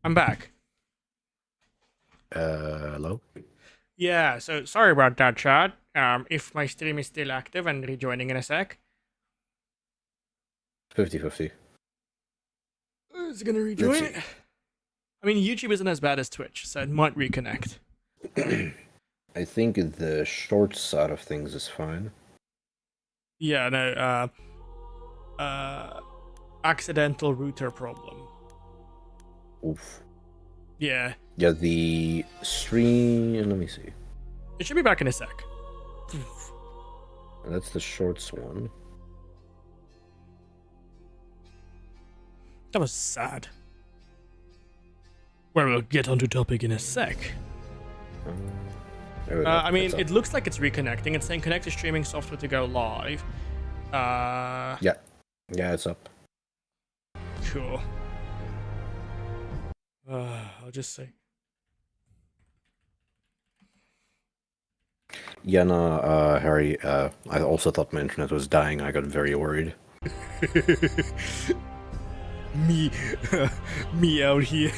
I'm back. Hello? Yeah, so sorry about that, Chad. If my stream is still active and rejoining in a sec. 50-50. It's gonna Let's rejoin. see. I mean, YouTube isn't as bad as Twitch, so it might reconnect. I think the short side of things is fine. Yeah, no, accidental router problem. Oof. Yeah, Yeah, the stream... Let me see. it should be back in a sec. That's the shorts one. That was sad. Well, we'll get onto topic in a sec. There we go. I mean, It's up. it looks like it's reconnecting. It's saying connect to streaming software to go live. Yeah. Yeah, it's up. Cool. I'll just say. Yeah, no, Harry, I also thought my internet was dying. I got very worried. me, me out here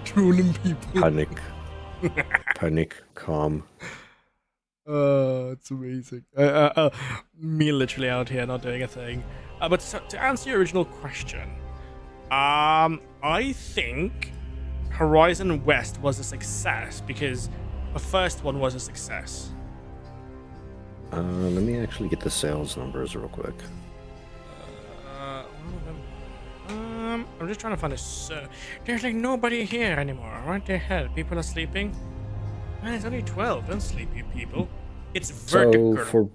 trolling people. Panic. Panic, calm. It's amazing. Me literally out here not doing a thing. But to answer your original question, I think Horizon West was a success because the first one was a success. Let me actually get the sales numbers real quick. I'm just trying to find a. There's like nobody here anymore. What the hell? People are sleeping. Man, it's only 12. Don't sleep, you people. It's vertical. So, for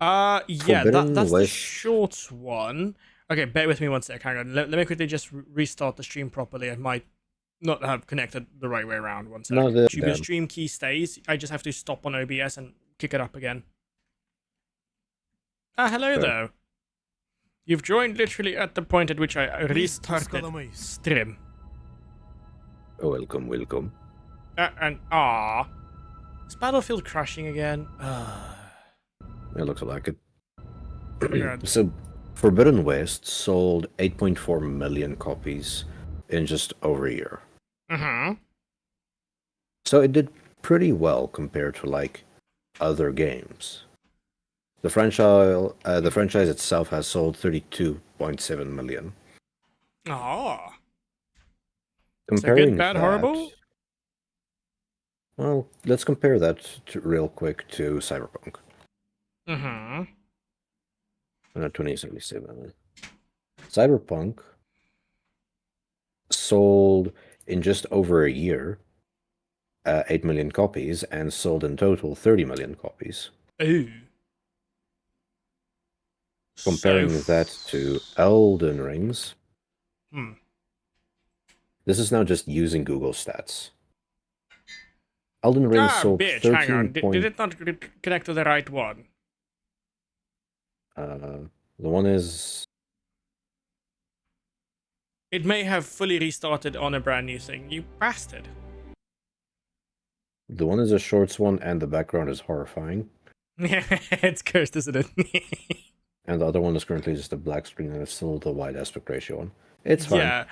yeah, Forbidden that's the West- short one. Okay, bear with me one sec. Hang on. Let me quickly just restart the stream properly. I might not have connected the right way around. One sec. No, Your damn. stream key stays. I just have to stop on OBS and kick it up again. Hello Sure. there. You've joined literally at the point at which I restarted stream. Oh, welcome. And is Battlefield crashing again? It looks like it. God. So, Forbidden West sold 8.4 million copies in just over a year. So it did pretty well compared to like other games. The franchise itself has sold 32.7 million. So good, bad, horrible? Well, let's compare that real quick to Cyberpunk. 2077. Cyberpunk sold in just over a year 8 million copies and sold in total 30 million copies. Ooh. Comparing that to Elden Rings, this is now just using Google Stats. Elden Ring sold bitch, 13. hang on. Did it not connect to the right one? The one is... It may have fully restarted on a brand new thing. You bastard. The one is a shorts one, and the background is horrifying. It's cursed, isn't it? And the other one is currently just a black screen, and it's still the wide aspect ratio one. It's fine. Yeah,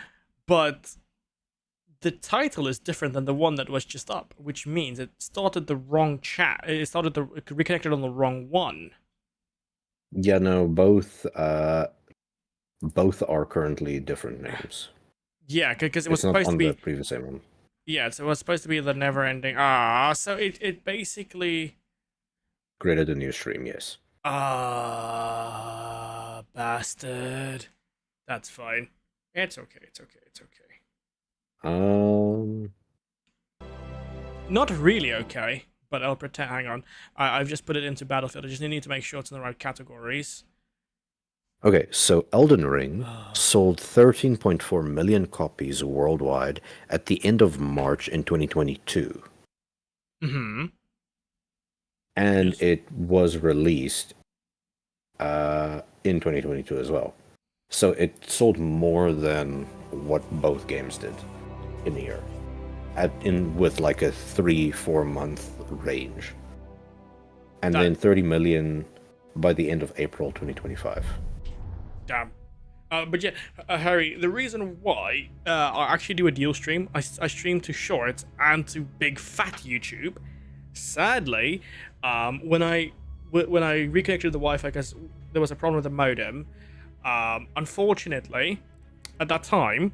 but the title is different than the one that was just up, which means it started the wrong chat. It reconnected on the wrong one. Yeah, no, both are currently different names. Yeah, because it was It's not supposed to on be the previous one. Yeah, so it was supposed to be the never-ending. So it basically. Created a new stream, yes. Bastard. That's fine. It's okay. Not really okay, but I'll pretend. Hang on. I've just put it into Battlefield. I just need to make sure it's in the right categories. Okay, so Elden Ring sold 13.4 million copies worldwide at the end of March in 2022. And Yes. it was released in 2022 as well. So it sold more than what both games did in a year. With like a 3-4 month range. And then 30 million by the end of April 2025. Damn. But yeah, Harry, the reason why I actually do a deal stream, I stream to Shorts and to Big Fat YouTube. Sadly, when I reconnected the Wi-Fi because there was a problem with the modem, unfortunately, at that time,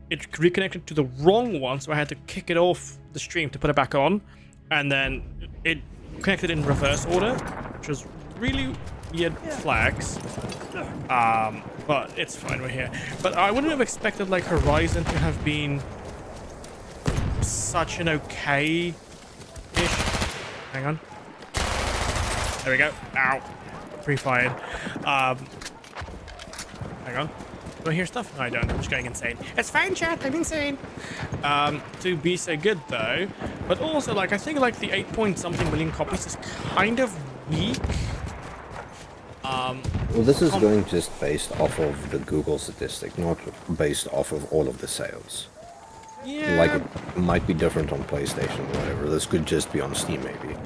it reconnected to the wrong one, so I had to kick it off the stream to put it back on, and then it connected in reverse order, which was really weird flags. But it's fine, we're here. But I wouldn't have expected like Horizon to have been such an okay-ish. Hang on. There we go. Ow. Pre-fired. Hang on. Do I hear stuff? No, I don't. I'm just going insane. It's fine, chat. I'm insane. To be so good though, but also like I think like the 8-point-something million copies is kind of weak. Well, this is going just based off of the Google statistic, not based off of all of the sales. Yeah. Like, it might be different on PlayStation or whatever. This could just be on Steam, maybe.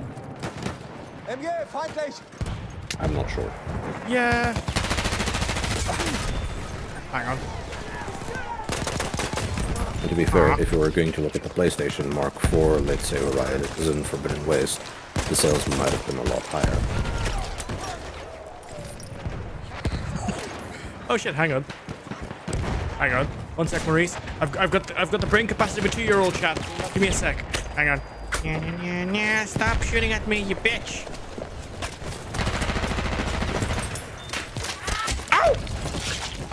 I'm not sure. Yeah. Hang on. And to be fair, if we were going to look at the PlayStation Mark IV, let's say Horizon Forbidden West, the sales might have been a lot higher. Oh shit! Hang on. Hang on. 1 sec, Maurice. I've got the brain capacity of a 2-year-old, chat. Give me a sec. Hang on. Stop shooting at me, you bitch. Ow!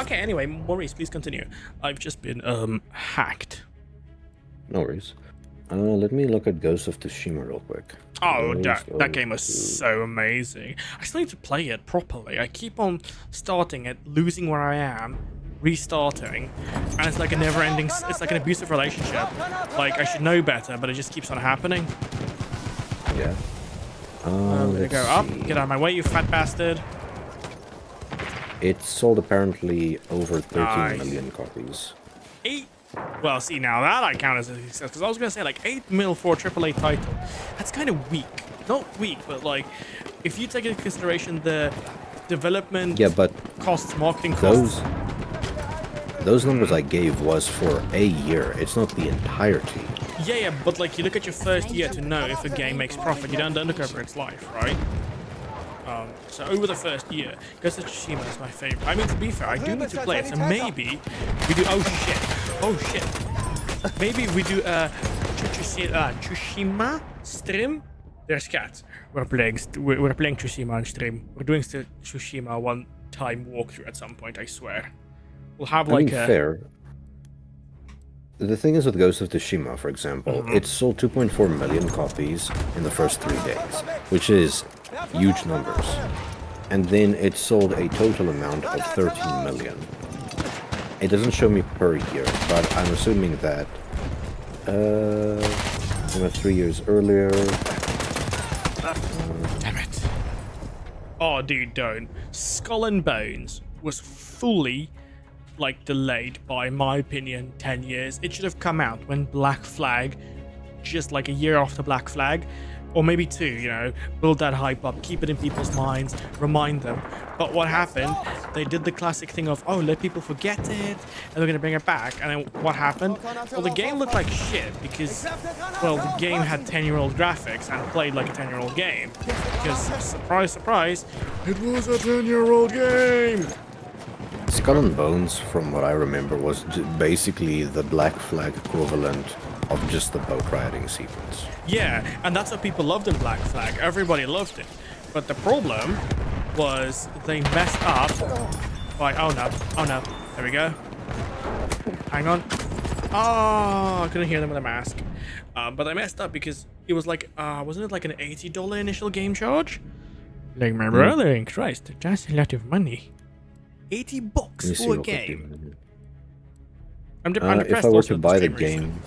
Okay. Anyway, Maurice, please continue. I've just been hacked. No worries. Let me look at Ghost of Tsushima real quick. Oh, that game was so amazing. I still need to play it properly. I keep on starting it, losing where I am, restarting, and it's like a never-ending. It's like an abusive relationship. Like I should know better, but it just keeps on happening. Yeah. There you go. Up. Get out of my way, you fat bastard. It sold apparently over 13 Nice. million copies. 8. Well, see, now that I count as a success, because I was going to say, like, 8 mil for a AAA title. That's kind of weak. Not weak, but, like, if you take into consideration the development but costs, marketing costs... Those numbers I gave was for a year. It's not the entirety. Yeah, but, like, you look at your first year to know if a game makes profit. You don't look over its life, right? So over the first year, Ghost of Tsushima is my favorite. I mean, to be fair, I do need to play it, so maybe we do... Oh, shit. Maybe we do a Tsushima stream. There's cats. We're playing Tsushima on stream. We're doing Tsushima one-time walkthrough at some point, I swear. We'll have like fair. The thing is with Ghost of Tsushima, for example, it sold 2.4 million copies in the first 3 days, which is huge numbers. And then it sold a total amount of 13 million. It doesn't show me per year, but I'm assuming that about 3 years earlier. Damn it. Oh, dude, don't. Skull and Bones was fully, like, delayed by, in my opinion, 10 years. It should have come out when Black Flag, just like a year after Black Flag, or maybe 2, you know, build that hype up, keep it in people's minds, remind them. But what happened, they did the classic thing of, oh, let people forget it, and they're going to bring it back. And then what happened? Well, the game looked like shit because, well, the game had 10-year-old graphics and played like a 10-year-old game. Because, surprise, surprise, it was a 10-year-old game! Skull and Bones, from what I remember, was basically the Black Flag equivalent of just the boat riding sequence. Yeah, and that's what people loved in Black Flag. Everybody loved it. But the problem was they messed up by... Oh no. There we go. Hang on. Oh, I couldn't hear them with a mask. But I messed up because it was like... wasn't it like an $80 initial game charge? Like my brother in Christ, that's a lot of money. $80 for a game. I'm depressed. If I were to buy the game...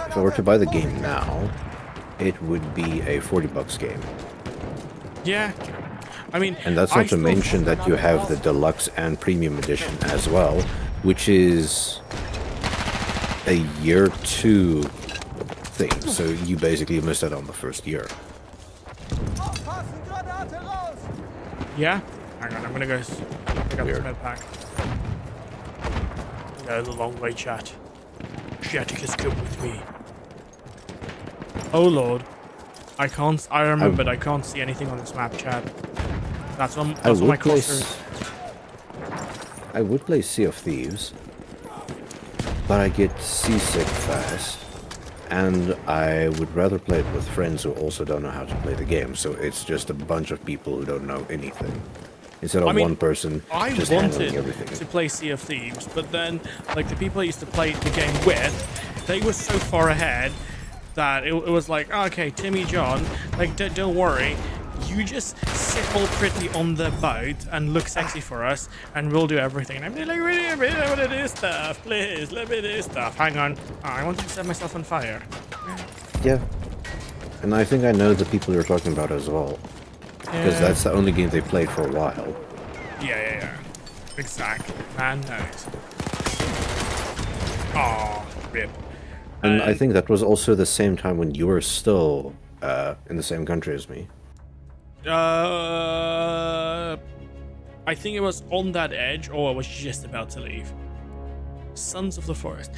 If I were to buy the game now, it would be a $40 game. Yeah. I mean... And that's not to mention that you have the deluxe and premium edition as well, which is a year 2 thing. So you basically missed out on the first year. Yeah? Hang on, I'm gonna go pick up this med pack. to go the long way, chat. Jaticus, come with me. Oh lord. I can't. I remembered. I can't see anything on this map, chat. That's on. That's on my cluster. I would play Sea of Thieves, but I get seasick fast, and I would rather play it with friends who also don't know how to play the game. So it's just a bunch of people who don't know anything, instead of one person just handling everything. To play Sea of Thieves, but then like the people I used to play the game with, they were so far ahead that it was like, okay, Timmy John, like don't worry. You just sit all pretty on the boat and look sexy for us, and we'll do everything. And I'm like, really, I want to do stuff. Please, let me do stuff. Hang on. Oh, I want to set myself on fire. Yeah. And I think I know the people you're talking about as well. Because that's the only game they played for a while. Yeah. Exactly. Man knows. Oh, rip. And I think that was also the same time when you were still in the same country as me. I think it was on that edge, or I was just about to leave. Sons of the Forest.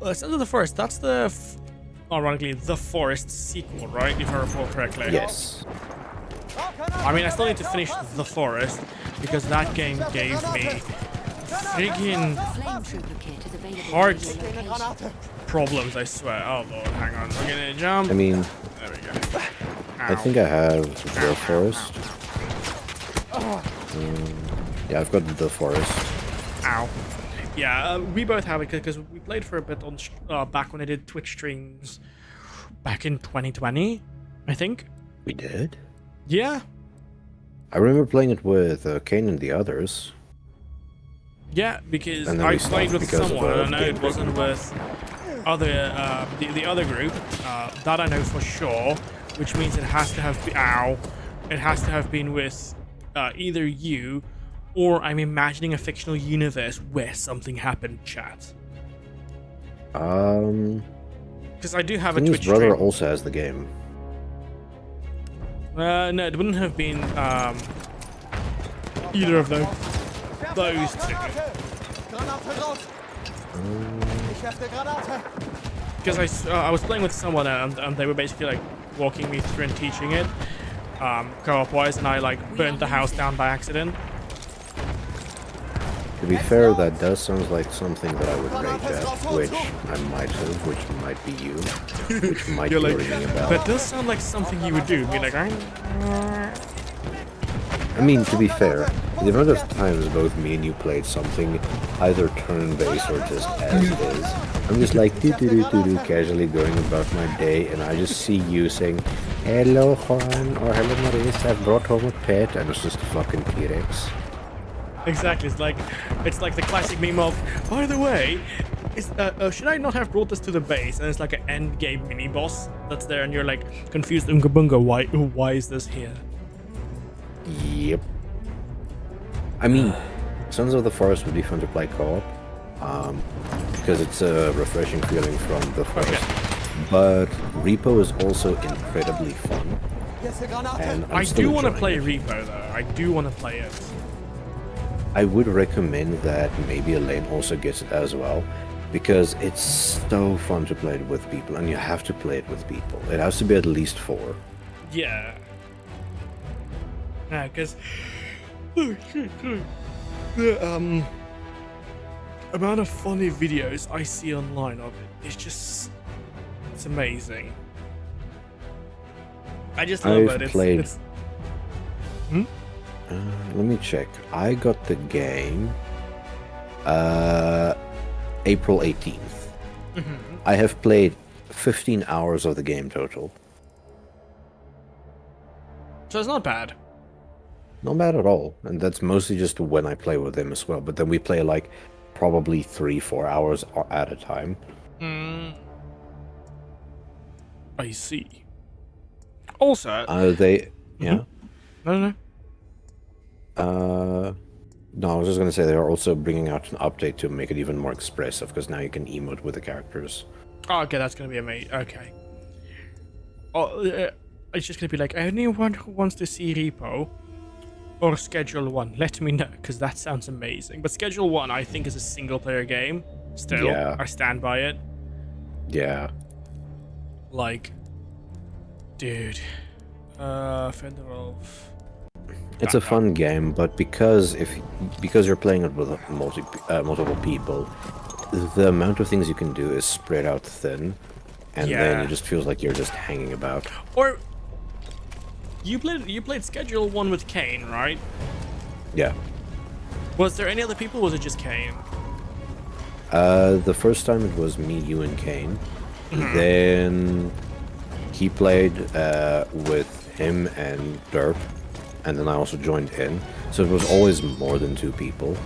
Sons of the Forest, that's the, ironically, The Forest sequel, right? If I recall correctly. Yes. I mean, I still need to finish The Forest, because that game gave me friggin' heart problems, I swear. Oh lord, hang on. We're gonna jump. I mean, there we go. I think I have The Forest. Yeah, I've got The Forest. Ow. Yeah, we both have it because we played for a bit on back when I did Twitch streams back in 2020, I think. We did? Yeah. I remember playing it with Kane and the others. Yeah, because I played with someone, and I know it wasn't with other the other group. That I know for sure. Which means it has to have been, it has to have been with either you, or I'm imagining a fictional universe where something happened, chat. Because I do have a Twitch his brother stream. also has the game. No, it wouldn't have been either of those two. Because I was playing with someone and they were basically like walking me through and teaching it co-op wise, and I like burnt the house down by accident. To be fair, that does sound like something that I would rage at, which I might have, which might be you, which might be like, ringing a bell. That does sound like something you would do. Be like, I mean, to be fair, the amount of times both me and you played something, either turn-based or just as is, I'm just like do casually going about my day, and I just see you saying, "Hello, Juan," or "Hello, Maurice, I've brought home a pet," and it's just a fucking T-Rex. Exactly. It's like the classic meme of, by the way, should I not have brought this to the base? And it's like an end game mini boss that's there, and you're like confused. Unga bunga, why is this here? Yep. I mean, Sons of the Forest would be fun to play co-op, because it's a refreshing feeling from the forest. Okay. But Repo is also incredibly fun. And I do want to play Repo though. I do want to play it. I would recommend that maybe Elaine also gets it as well, because it's so fun to play it with people, and you have to play it with people. It has to be at least 4. Yeah. Yeah, because the amount of funny videos I see online of it is just, it's amazing. I just love it. It's let me check. I got the game April 18th. Mm-hmm. I have played 15 hours of the game total. So it's not bad. Not bad at all. And that's mostly just when I play with them as well. But then we play like probably 3-4 hours at a time. I see. Also... Yeah? No. No, I was just gonna say they are also bringing out an update to make it even more expressive, because now you can emote with the characters. Oh, okay, that's gonna be amazing. Okay. Oh, it's just gonna be like, anyone who wants to see Repo or Schedule 1, let me know, because that sounds amazing. But Schedule 1, I think, is a single-player game. Still, Yeah. I stand by it. Yeah. Like, dude, Fedorov. It's a fun game, but because you're playing it with multiple people, the amount of things you can do is spread out thin, and then Yeah. it just feels like you're just hanging about. Or you played Schedule 1 with Kane, right? Yeah. Was there any other people? Or was it just Kane? The first time it was me, you, and Kane. Then he played with him and Derp, and then I also joined in. So it was always more than 2 people.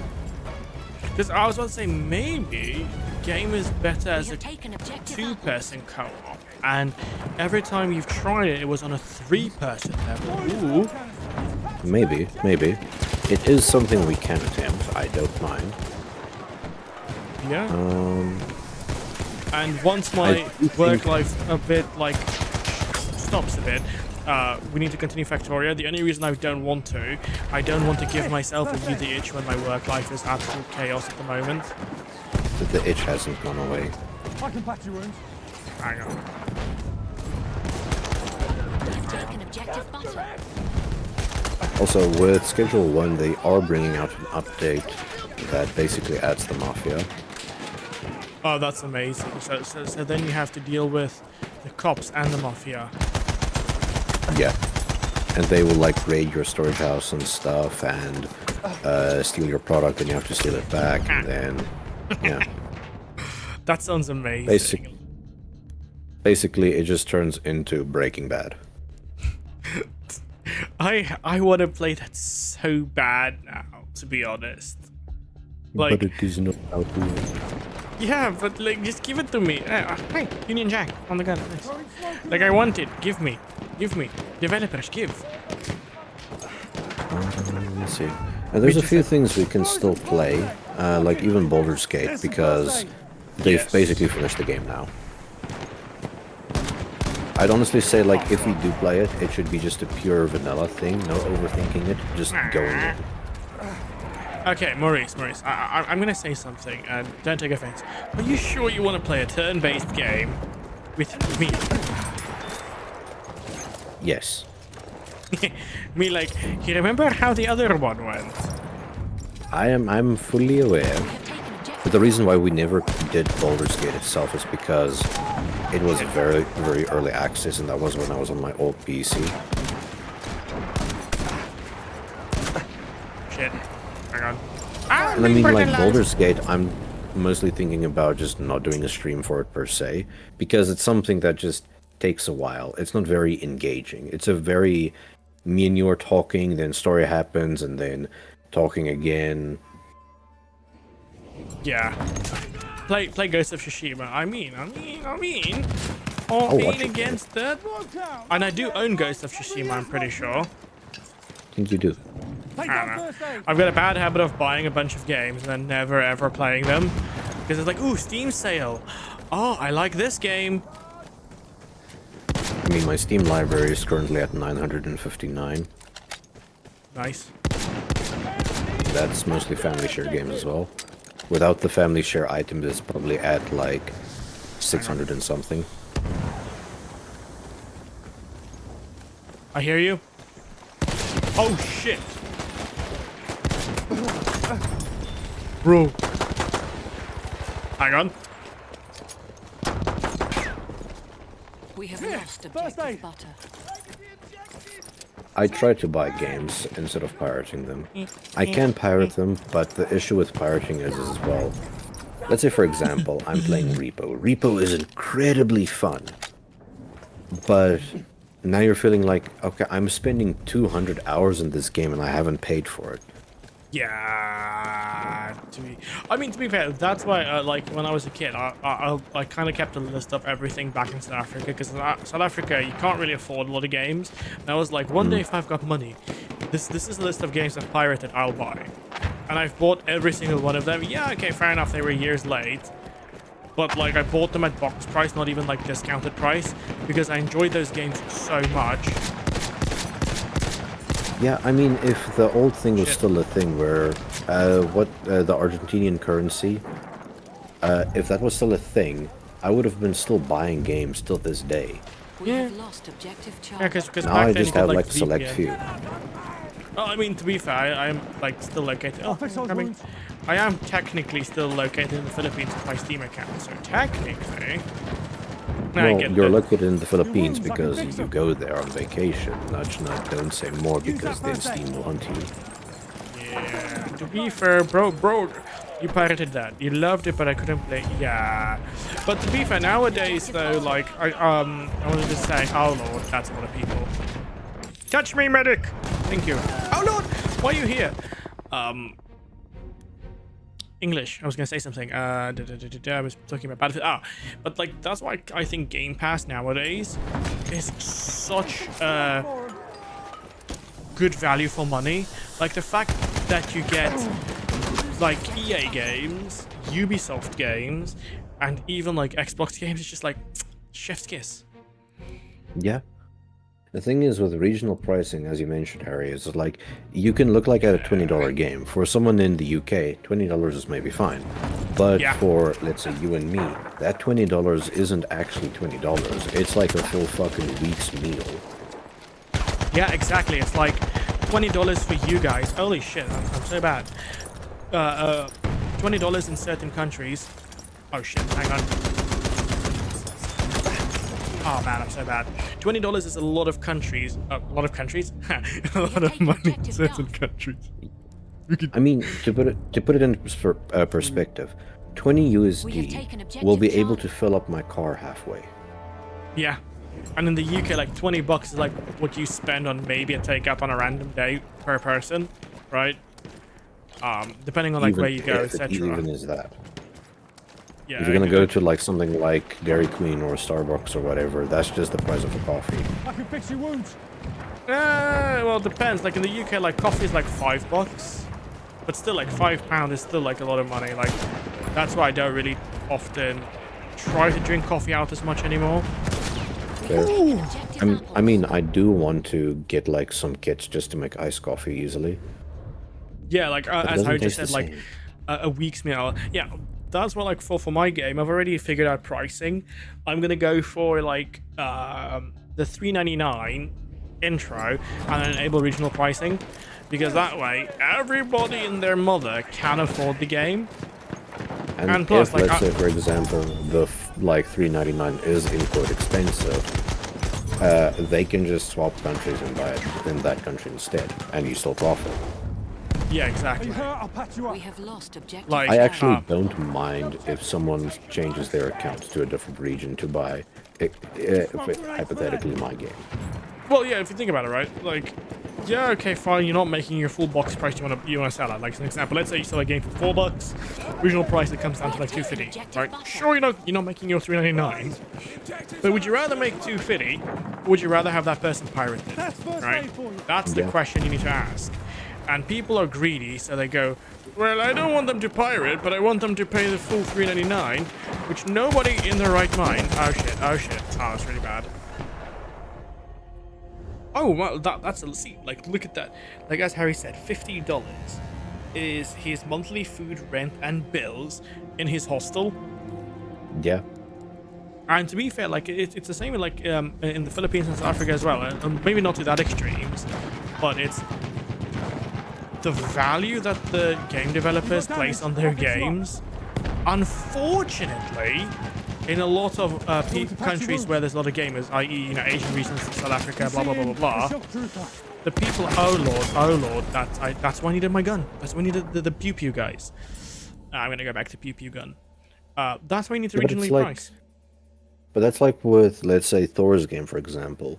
Because I was about to say maybe the game is better as a Taken objective. two-person co-op, and every time you've tried it, it was on a 3-person level. Ooh. Maybe. It is something we can attempt. I don't mind. Yeah. And once my do think- work life a bit like stops a bit, we need to continue Factoria. The only reason I don't want to give myself a the itch when my work life is absolute chaos at the moment. But the itch hasn't gone away. I can patch your wounds. Hang on. You've taken objective butter. Also, with Schedule 1, they are bringing out an update that basically adds the Mafia. Oh, that's amazing. So then you have to deal with the cops and the mafia. Yeah. And they will like raid your storage house and stuff and steal your product and you have to steal it back and then yeah. That sounds amazing. Basically it just turns into Breaking Bad. I want to play that so bad now, to be honest. Like, But it is not how to yeah, but like, just give it to me. Hey, Union Jack on the gun. Nice. Like, I want it. Give me. Developers, give. let's see. And there's a few things we can still play, like even Baldur's Gate, because they've Yes. basically finished the game now. I'd honestly say, like, if we do play it, it should be just a pure vanilla thing, no overthinking it, just going in. Okay, Maurice, I'm gonna say something, and don't take offense. Are you sure you want to play a turn-based game with me? Yes. Me, like, you remember how the other one went? I'm fully aware. You've taken objective. But the reason why we never did Baldur's Gate itself is because it was very, very early access, and that was when I was on my old PC. Shit. Hang on. And I mean, like, Baldur's Gate, I'm mostly thinking about just not doing a stream for it per se, because it's something that just takes a while. It's not very engaging. It's a very, me and you are talking, then story happens, and then talking again. Yeah. Play Ghost of Tsushima. I mean. I'll Or watch it. against that. And I do own Ghost of Tsushima, I'm pretty sure. I think you do. Take I out don't know. first aid. I've got a bad habit of buying a bunch of games and then never ever playing them. Because it's like, ooh, Steam sale. Oh, I like this game. I mean, my Steam library is currently at 959. Nice. That's mostly family share games as well. Without the family share items, it's probably at like 600 and something. I hear you. Oh, shit. Bro. Hang on. We have lost First objective aid. butter. I try to buy games instead of pirating them. I can pirate them, but the issue with pirating is as well. Let's say, for example, I'm playing Repo. Repo is incredibly fun. But now you're feeling like, okay, I'm spending 200 hours in this game and I haven't paid for it. Yeah. To be fair, that's why, like, when I was a kid, I kind of kept a list of everything back in South Africa, because South Africa, you can't really afford a lot of games. And I was like, one day if I've got money, this is a list of games I've pirated, I'll buy. And I've bought every single one of them. Yeah, okay, fair enough, they were years late. But, like, I bought them at box price, not even, like, discounted price, because I enjoyed those games so much. Yeah, I mean, if the old thing was Shit. still a thing where, the Argentinian currency, if that was still a thing, I would have been still buying games till this day. We Yeah. have lost objective charge. Yeah, because Now back I then just you have could, like a select VPN. few. Well, I mean, to be fair, I'm like still located. Oh, I am technically still located in the Philippines with my Steam account, so technically. I Well, get you're that. located in the Philippines because you go there on vacation. Nudge, nudge, don't say more because then Steam will hunt you. Yeah. To be fair, bro, you pirated that. You loved it, but I couldn't play. Yeah. But to be fair, nowadays though, like I wanted to say, oh lord, that's a lot of people. Touch me, medic. Thank you. Oh lord, why are you here? English. I was gonna say something. I was talking about Battlefield. But like that's why I think Game Pass nowadays is such good value for money. Like the fact that you get like EA games, Ubisoft games, and even like Xbox games is just like chef's kiss. Yeah. The thing is with regional pricing, as you mentioned, Harry, is like you can look like at a $20 game. For someone in the UK, $20 is maybe fine. But Yeah. for, let's say, you and me, that $20 isn't actually $20. It's like a full fucking week's meal. Yeah, exactly. It's like $20 for you guys. Holy shit, I'm so bad. $20 in certain countries. Oh shit, hang on. Oh man, I'm so bad. $20 is a lot of countries. A lot of countries? A lot of money in certain countries. I mean, to put it in perspective, 20 USD will be able to fill up my car halfway. Yeah. And in the UK, like $20 is like what you spend on maybe a takeout on a random day per person, right? Depending on like Even where you go, if it etc. even is that. Yeah. If you're gonna go to like something like Dairy Queen or Starbucks or whatever, that's just the price of a coffee. I can fix your wounds. Well, it depends. Like in the UK, like coffee is like $5, but still, like £5 is still like a lot of money. Like that's why I don't really often try to drink coffee out as much anymore. I mean, I do want to get like some kits just to make iced coffee easily. Yeah, like it as doesn't Harry just taste said, the like same. a week's meal. Yeah, that's what like for my game. I've already figured out pricing. I'm gonna go for like the $3.99 intro and then enable regional pricing, because that way everybody and their mother can afford the game. And plus, if, like, let's say, for example, the like $3.99 is in quote expensive, they can just swap countries and buy it in that country instead, and you still profit. Yeah, Are exactly. you hurt? I'll patch you up. We have lost objective Like, I actually uh, don't mind if someone changes their account to a different region to buy, hypothetically, my game. Well, yeah, if you think about it, right? Like, yeah, okay, fine. You're not making your full box price. You wanna sell it. Like, as an example, let's say you sell a game for $4. Regional price it comes down to like $2.50, right? Sure, you're not making your $3.99, but would you rather make $2.50, or would you rather have that person pirated? That's first Right? aid for you. That's the Yeah. question you need to ask. And people are greedy, so they go, well, I don't want them to pirate, but I want them to pay the full $3.99, which nobody in their right mind. Oh shit! Oh shit! Oh, that's really bad. Oh, well, that's a see. Like, look at that. Like as Harry said, $50 is his monthly food, rent, and bills in his hostel. Yeah. And to be fair, like it's the same in like in the Philippines and South Africa as well. Maybe not to that extremes, but it's the value that the game developers place on their games. Unfortunately, in a lot of countries where there's a lot of gamers, i.e., Asian regions, South Africa, blah blah blah blah blah, the people, oh lord, that's why I needed my gun. That's why I needed the pew pew guys. I'm gonna go back to pew pew gun. That's why I need to But it's originally like- price. But that's like with, let's say, Thor's game, for example.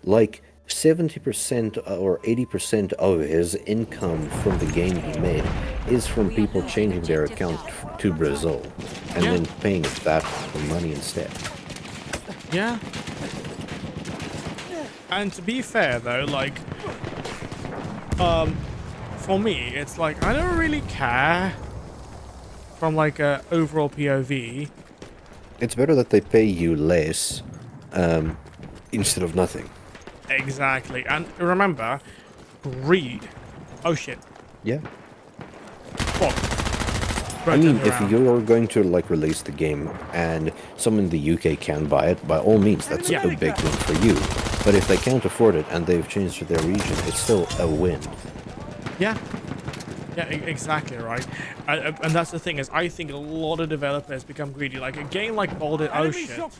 Like, 70% or 80% of his income from the game he made is from people changing their account to Brazil and Yeah. then paying that money instead. Yeah. And to be fair though, like, for me, it's like I don't really care from like a overall POV. It's better that they pay you less instead of nothing. Exactly. And remember, greed. Oh shit. Yeah. Fuck. I mean, turn if around. you're going to like release the game and someone in the UK can buy it, by all means, that's Yeah. a big win for you. But if they can't afford it and they've changed to their region, it's still a win. Yeah. Yeah, exactly right. And that's the thing is, I think a lot of developers become greedy. Like a game like Baldur's Enemy Ocean, shots